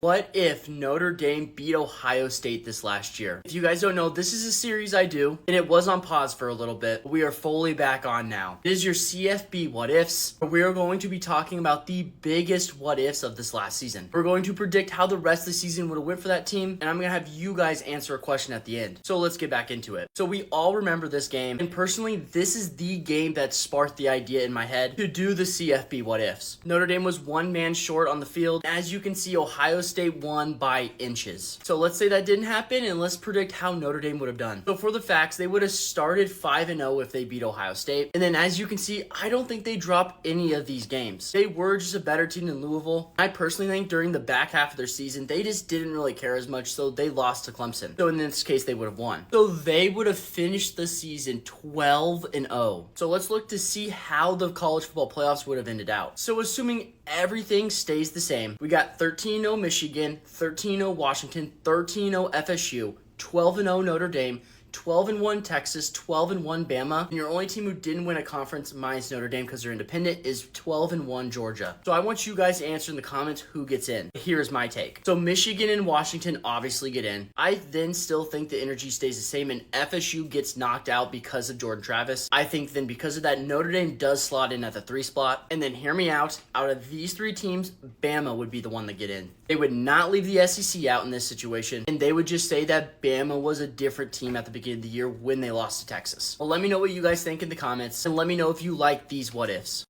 What if Notre Dame beat Ohio State this last year? If you guys don't know, this is a series I do, and it was on pause for a little bit, but we are fully back on now. It is your CFB what ifs, where we are going to be talking about the biggest what ifs of this last season. We're going to predict how the rest of the season would have went for that team, and I'm going to have you guys answer a question at the end. So let's get back into it. So we all remember this game, and personally, this is the game that sparked the idea in my head to do the CFB what ifs. Notre Dame was one man short on the field. As you can see, Ohio State won by inches. So let's say that didn't happen, and let's predict how Notre Dame would have done. So for the facts, they would have started 5-0 if they beat Ohio State. And then as you can see, I don't think they dropped any of these games. They were just a better team than Louisville. I personally think during the back half of their season, they just didn't really care as much, so they lost to Clemson. So in this case, they would have won. So they would have finished the season 12-0. So let's look to see how the college football playoffs would have ended out. So assuming everything stays the same, we got 13-0 Michigan, 13-0 Washington, 13-0 FSU, 12-0 Notre Dame, 12-1 Texas, 12-1 Bama, and your only team who didn't win a conference minus Notre Dame because they're independent is 12-1 Georgia. So I want you guys to answer in the comments who gets in. Here's my take. So Michigan and Washington obviously get in. I then still think the energy stays the same and FSU gets knocked out because of Jordan Travis. I think then because of that, Notre Dame does slot in at the 3 spot. And then hear me out of these 3 teams, Bama would be the one that get in. They would not leave the SEC out in this situation, and they would just say that Bama was a different team at the beginning of the year when they lost to Texas. Well, let me know what you guys think in the comments, and let me know if you like these what ifs.